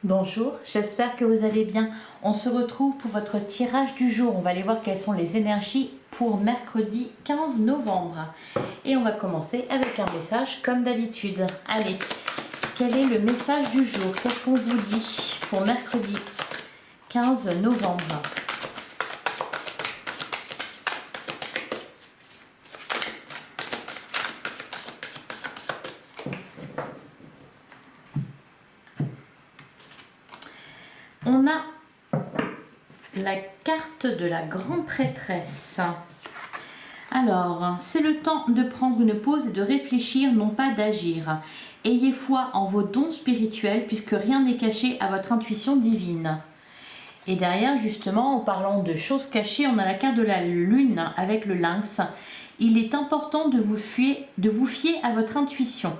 Bonjour, j'espère que vous allez bien. On se retrouve pour votre tirage du jour. On va aller voir quelles sont les énergies pour mercredi 15 novembre. Et on va commencer avec un message comme d'habitude. Allez, quel est le message du jour? Qu'est-ce qu'on vous dit pour mercredi 15 novembre? On a la carte de la grande prêtresse. Alors, c'est le temps de prendre une pause et de réfléchir, non pas d'agir. Ayez foi en vos dons spirituels, puisque rien n'est caché à votre intuition divine. Et derrière, justement, en parlant de choses cachées, on a la carte de la lune avec le lynx. Il est important de vous fier à votre intuition.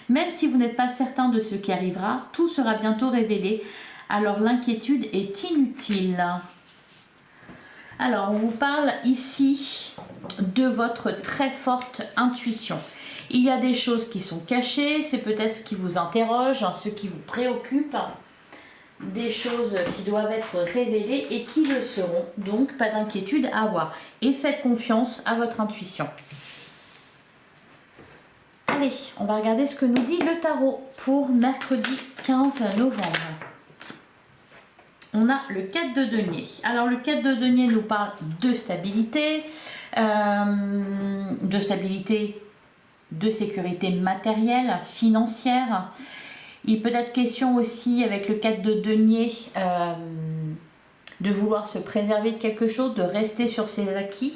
Même si vous n'êtes pas certain de ce qui arrivera, tout sera bientôt révélé. Alors l'inquiétude est inutile. Alors on vous parle ici de votre très forte intuition. Il y a des choses qui sont cachées, c'est peut-être ce qui vous interroge, ce qui vous préoccupe, des choses qui doivent être révélées et qui le seront. Donc pas d'inquiétude à avoir. Et faites confiance à votre intuition. Allez, on va regarder ce que nous dit le tarot pour mercredi 15 novembre. On a le 4 de denier. Alors le 4 de denier nous parle de stabilité, de sécurité matérielle, financière. Il peut être question aussi avec le 4 de denier de vouloir se préserver de quelque chose, de rester sur ses acquis.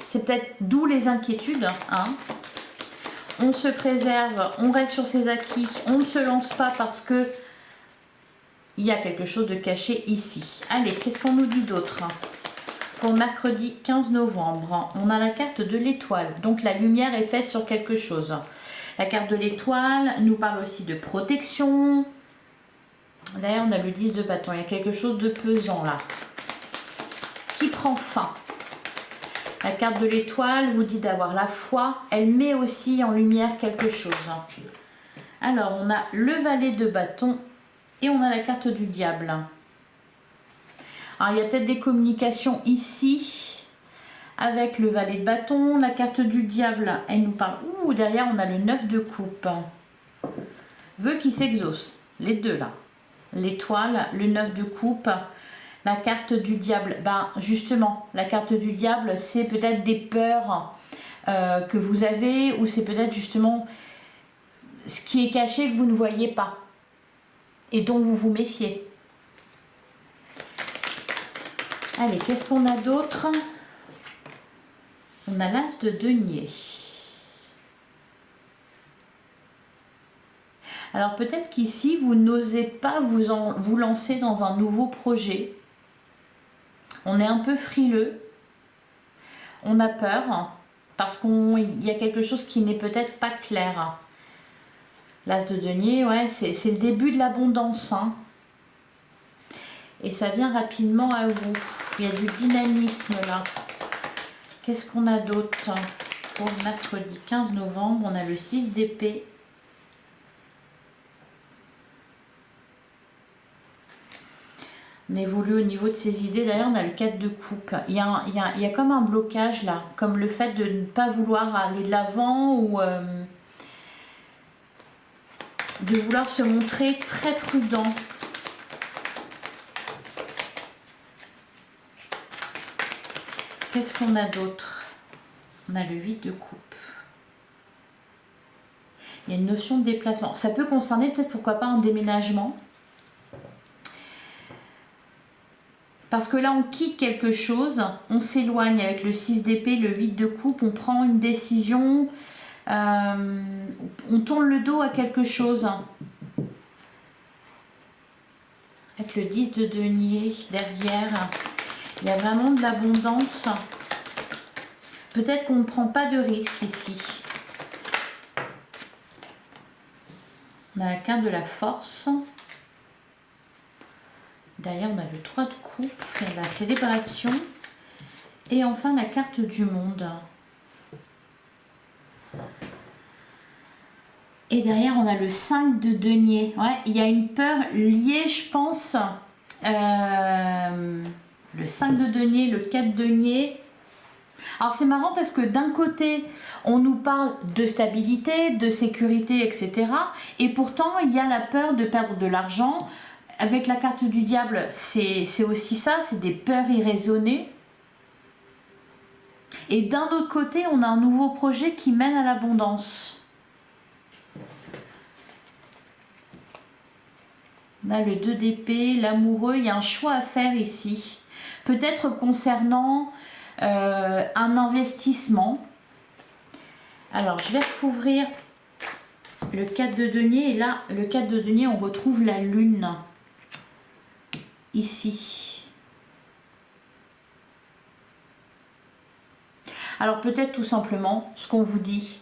C'est peut-être d'où les inquiétudes. On se préserve, on reste sur ses acquis, on ne se lance pas parce que il y a quelque chose de caché ici. Allez, qu'est-ce qu'on nous dit d'autre pour mercredi 15 novembre? On a la carte de l'étoile. Donc la lumière est faite sur quelque chose. La carte de l'étoile nous parle aussi de protection. D'ailleurs, on a le 10 de bâton. Il y a quelque chose de pesant là qui prend fin. La carte de l'étoile vous dit d'avoir la foi. Elle met aussi en lumière quelque chose. Alors, on a le valet de bâton. Et on a la carte du diable. Alors, il y a peut-être des communications ici avec le valet de bâton. La carte du diable, elle nous parle. Ouh, derrière, on a le 9 de coupe. Vœux qui s'exaucent. Les deux là. L'étoile, le 9 de coupe. La carte du diable. Ben, justement, la carte du diable, c'est peut-être des peurs que vous avez. Ou c'est peut-être justement ce qui est caché que vous ne voyez pas. Et dont vous vous méfiez. Allez, qu'est-ce qu'on a d'autre? On a l'as de denier. Alors peut-être qu'ici, vous n'osez pas vous lancer dans un nouveau projet. On est un peu frileux. On a peur parce qu'il y a quelque chose qui n'est peut-être pas clair. L'as de denier, ouais, c'est le début de l'abondance. Et ça vient rapidement à vous. Il y a du dynamisme là. Qu'est-ce qu'on a d'autre pour mercredi 15 novembre? On a le 6 d'épée. On évolue au niveau de ses idées. D'ailleurs, on a le 4 de coupe. Il y a comme un blocage là. Comme le fait de ne pas vouloir aller de l'avant ou... de vouloir se montrer très prudent. Qu'est-ce qu'on a d'autre? On a le 8 de coupe. Il y a une notion de déplacement. Ça peut concerner peut-être pourquoi pas un déménagement. Parce que là, on quitte quelque chose, on s'éloigne avec le 6 d'épée, le 8 de coupe, on prend une décision... on tourne le dos à quelque chose. Avec le 10 de denier derrière, il y a vraiment de l'abondance. Peut-être qu'on ne prend pas de risque ici. On a la carte de la force. Derrière, on a le 3 de coupe, il y a la célébration. Et enfin, la carte du monde. Et derrière, on a le 5 de denier. Ouais, il y a une peur liée, je pense. Le 5 de denier, le 4 de denier. Alors c'est marrant parce que d'un côté, on nous parle de stabilité, de sécurité, etc. Et pourtant, il y a la peur de perdre de l'argent. Avec la carte du diable, c'est aussi ça, c'est des peurs irraisonnées. Et d'un autre côté, on a un nouveau projet qui mène à l'abondance. On a le 2 d'épée, l'amoureux, il y a un choix à faire ici. Peut-être concernant un investissement. Alors, je vais recouvrir le 4 de denier. Et là, le 4 de denier, on retrouve la lune. Ici. Alors, peut-être tout simplement, ce qu'on vous dit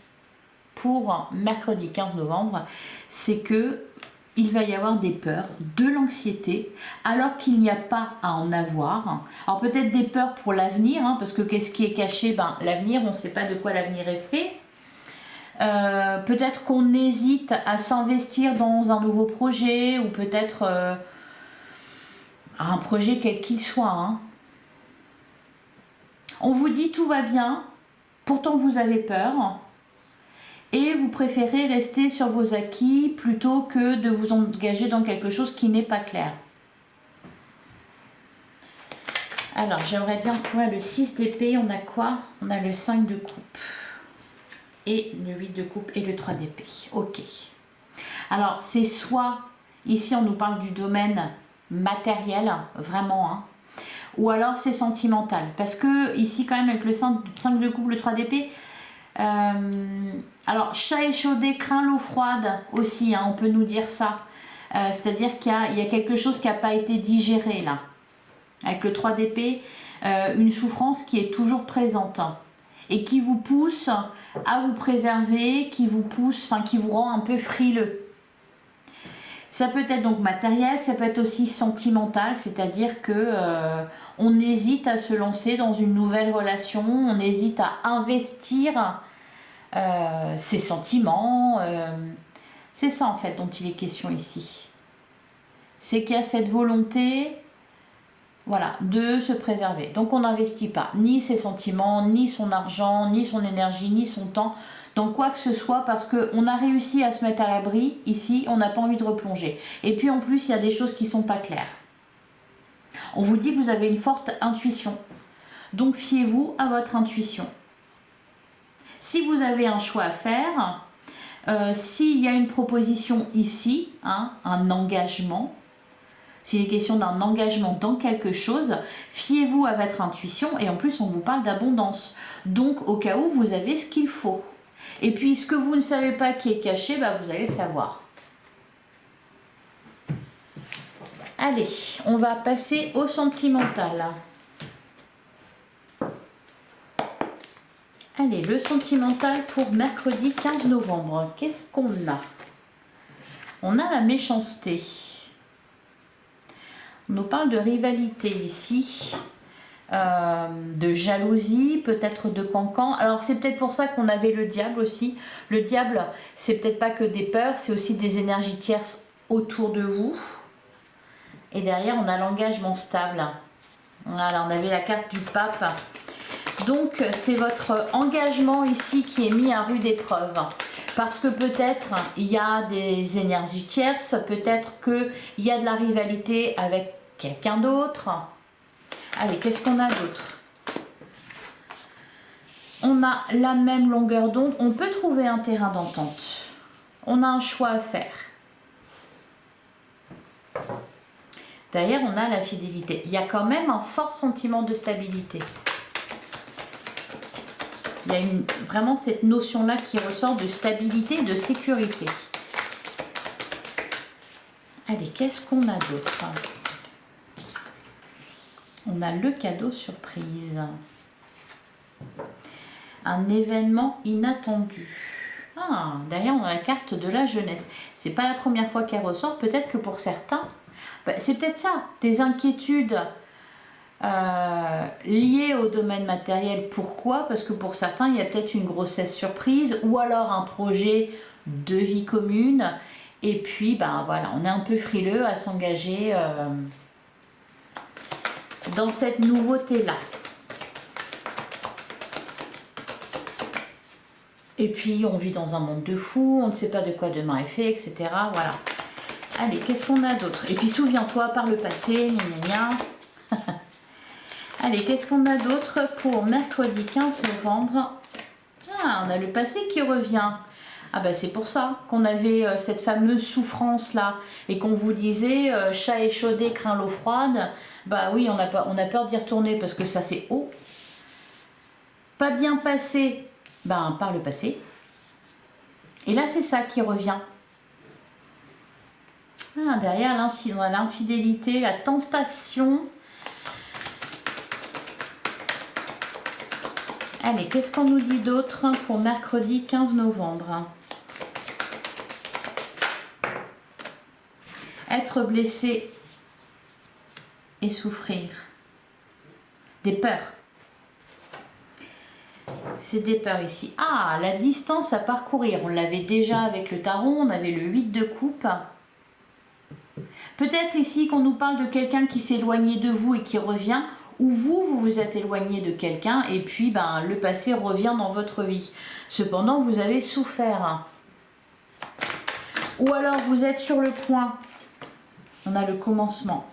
pour mercredi 15 novembre, c'est que il va y avoir des peurs, de l'anxiété, alors qu'il n'y a pas à en avoir. Alors peut-être des peurs pour l'avenir, hein, parce que qu'est-ce qui est caché? L'avenir, on ne sait pas de quoi l'avenir est fait. Peut-être qu'on hésite à s'investir dans un nouveau projet, ou peut-être un projet quel qu'il soit. Hein. On vous dit tout va bien, pourtant vous avez peur. Et vous préférez rester sur vos acquis plutôt que de vous engager dans quelque chose qui n'est pas clair. Alors, j'aimerais bien trouver le 6 d'épée. On a quoi? On a le 5 de coupe. Et le 8 de coupe et le 3 d'épée. Ok. Alors, c'est soit, ici on nous parle du domaine matériel, vraiment, hein, ou alors c'est sentimental. Parce que ici quand même avec le 5 de coupe, le 3 d'épée, alors chat échaudé craint l'eau froide aussi, hein, on peut nous dire ça. C'est-à-dire qu'il y a quelque chose qui n'a pas été digéré là. Avec le 3 d'épée, une souffrance qui est toujours présente hein, et qui vous pousse à vous préserver, qui vous pousse, enfin qui vous rend un peu frileux. Ça peut être donc matériel, ça peut être aussi sentimental, c'est-à-dire que on hésite à se lancer dans une nouvelle relation, on hésite à investir ses sentiments. C'est ça en fait dont il est question ici. C'est qu'il y a cette volonté, voilà, de se préserver. Donc on n'investit pas ni ses sentiments, ni son argent, ni son énergie, ni son temps dans quoi que ce soit parce qu'on a réussi à se mettre à l'abri. Ici, on n'a pas envie de replonger. Et puis en plus, il y a des choses qui ne sont pas claires. On vous dit que vous avez une forte intuition. Donc fiez-vous à votre intuition. Si vous avez un choix à faire, s'il y a une proposition ici, hein, un engagement, s'il est question d'un engagement dans quelque chose, fiez-vous à votre intuition et en plus on vous parle d'abondance. Donc au cas où vous avez ce qu'il faut. Et puis ce que vous ne savez pas qui est caché, bah, vous allez le savoir. Allez, on va passer au sentimental. Allez, le sentimental pour mercredi 15 novembre. Qu'est-ce qu'on a? On a la méchanceté. On nous parle de rivalité ici, de jalousie, peut-être de cancan. Alors c'est peut-être pour ça qu'on avait le diable aussi. Le diable, c'est peut-être pas que des peurs, c'est aussi des énergies tierces autour de vous. Et derrière, on a l'engagement stable. Voilà, on avait la carte du pape. Donc c'est votre engagement ici qui est mis à rude épreuve. Parce que peut-être il y a des énergies tierces, peut-être qu'il y a de la rivalité avec quelqu'un d'autre. Allez, qu'est-ce qu'on a d'autre? On a la même longueur d'onde, on peut trouver un terrain d'entente. On a un choix à faire. D'ailleurs, on a la fidélité. Il y a quand même un fort sentiment de stabilité. Il y a vraiment cette notion-là qui ressort de stabilité et de sécurité. Allez, qu'est-ce qu'on a d'autre? On a le cadeau surprise. Un événement inattendu. Ah, derrière, on a la carte de la jeunesse. C'est pas la première fois qu'elle ressort. Peut-être que pour certains, c'est peut-être ça, des inquiétudes liées au domaine matériel. Pourquoi? Parce que pour certains, il y a peut-être une grossesse surprise ou alors un projet de vie commune. Et puis, ben voilà, on est un peu frileux à s'engager dans cette nouveauté-là. Et puis, on vit dans un monde de fous, on ne sait pas de quoi demain est fait, etc. Voilà. Allez, qu'est-ce qu'on a d'autre? Et puis, souviens-toi, par le passé, gna gna gna. Allez, qu'est-ce qu'on a d'autre pour mercredi 15 novembre? Ah, on a le passé qui revient. Ah ben c'est pour ça qu'on avait cette fameuse souffrance là et qu'on vous disait chat échaudé craint l'eau froide. Bah oui, on a peur d'y retourner parce que ça c'est haut. Pas bien passé, ben par le passé. Et là c'est ça qui revient. Ah, derrière l'infidélité, la tentation. Allez, qu'est-ce qu'on nous dit d'autre pour mercredi 15 novembre? Être blessé et souffrir. Des peurs. C'est des peurs ici. Ah, la distance à parcourir. On l'avait déjà avec le tarot, on avait le 8 de coupe. Peut-être ici qu'on nous parle de quelqu'un qui s'est éloigné de vous et qui revient, ou vous vous êtes éloigné de quelqu'un et puis ben, le passé revient dans votre vie. Cependant, vous avez souffert. Ou alors vous êtes sur le point, on a le commencement,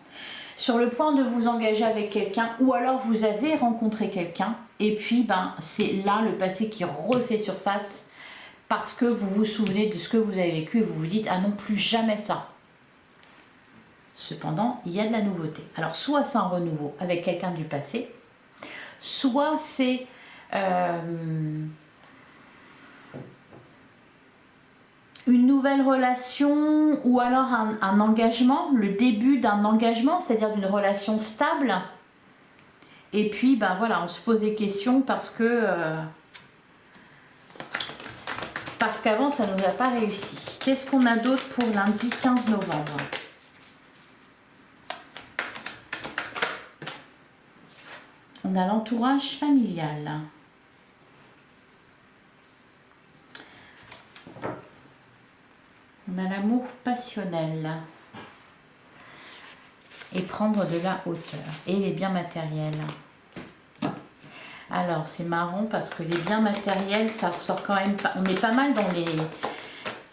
sur le point de vous engager avec quelqu'un, ou alors vous avez rencontré quelqu'un et puis ben, c'est là le passé qui refait surface parce que vous vous souvenez de ce que vous avez vécu et vous vous dites ah non, plus jamais ça. Cependant, il y a de la nouveauté. Alors, soit c'est un renouveau avec quelqu'un du passé, soit c'est une nouvelle relation ou alors un engagement, le début d'un engagement, c'est-à-dire d'une relation stable. Et puis, ben voilà, on se pose des questions parce qu'avant, ça ne nous a pas réussi. Qu'est-ce qu'on a d'autre pour lundi 15 novembre ? On a l'entourage familial. On a l'amour passionnel. Et prendre de la hauteur. Et les biens matériels. Alors, c'est marrant parce que les biens matériels, ça ressort quand même pas. On est pas mal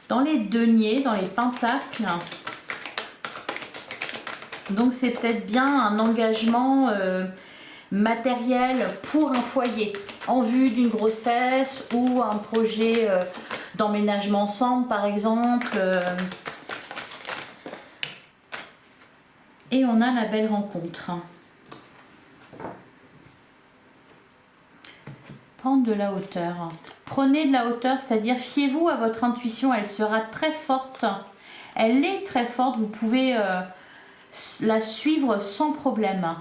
dans les deniers, dans les pentacles. Donc, c'est peut-être bien un engagement matériel pour un foyer en vue d'une grossesse ou un projet d'emménagement ensemble par exemple. Et on a la belle rencontre. Prendre de la hauteur. Prenez de la hauteur, c'est-à-dire fiez-vous à votre intuition, elle sera très forte. Elle est très forte, vous pouvez la suivre sans problème.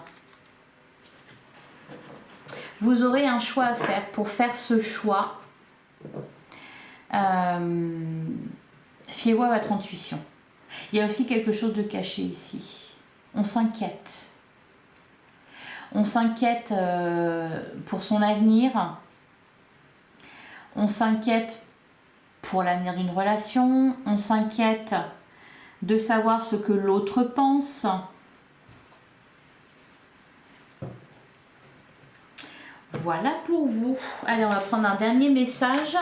Vous aurez un choix à faire. Pour faire ce choix, fiez-vous à votre intuition. Il y a aussi quelque chose de caché ici. On s'inquiète. On s'inquiète pour son avenir. On s'inquiète pour l'avenir d'une relation. On s'inquiète de savoir ce que l'autre pense. Voilà pour vous. Allez, on va prendre un dernier message.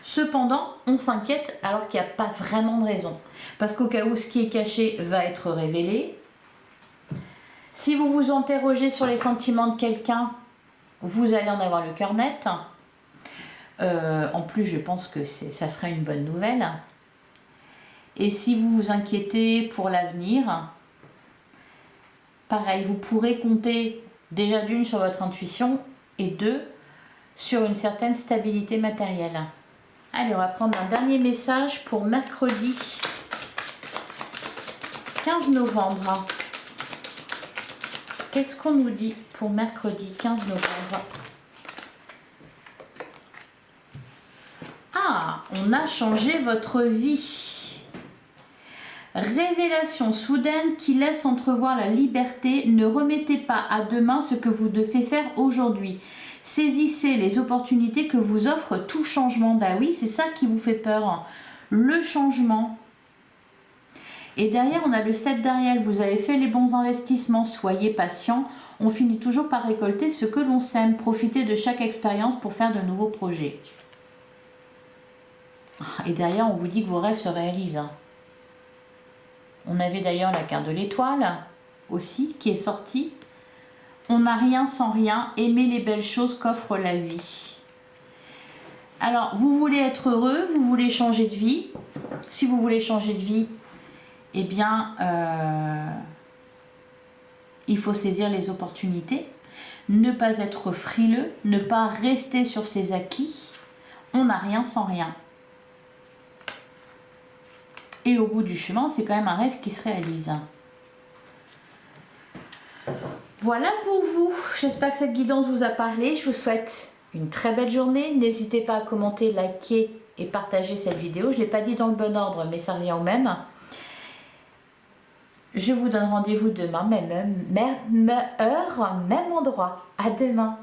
Cependant, on s'inquiète alors qu'il n'y a pas vraiment de raison. Parce qu'au cas où ce qui est caché va être révélé. Si vous vous interrogez sur les sentiments de quelqu'un, vous allez en avoir le cœur net. En plus, je pense que ça sera une bonne nouvelle. Et si vous vous inquiétez pour l'avenir, pareil, vous pourrez compter déjà d'une sur votre intuition et deux sur une certaine stabilité matérielle. Allez, on va prendre un dernier message pour mercredi 15 novembre. Qu'est-ce qu'on nous dit pour mercredi 15 novembre? Ah, on a changé votre vie. Révélation soudaine qui laisse entrevoir la liberté. Ne remettez pas à demain ce que vous devez faire aujourd'hui. Saisissez les opportunités que vous offre tout changement. Ben oui, c'est ça qui vous fait peur. Le changement. Et derrière, on a le 7 d'Ariel. Vous avez fait les bons investissements. Soyez patient. On finit toujours par récolter ce que l'on sème. Profitez de chaque expérience pour faire de nouveaux projets. Et derrière, on vous dit que vos rêves se réalisent. On avait d'ailleurs la carte de l'étoile aussi qui est sortie. On n'a rien sans rien. Aimez les belles choses qu'offre la vie. Alors, vous voulez être heureux, vous voulez changer de vie. Si vous voulez changer de vie, eh bien, il faut saisir les opportunités. Ne pas être frileux, ne pas rester sur ses acquis. On n'a rien sans rien. Et au bout du chemin, c'est quand même un rêve qui se réalise. Voilà pour vous. J'espère que cette guidance vous a parlé. Je vous souhaite une très belle journée. N'hésitez pas à commenter, liker et partager cette vidéo. Je ne l'ai pas dit dans le bon ordre, mais ça revient au même. Je vous donne rendez-vous demain, même heure, même endroit. À demain.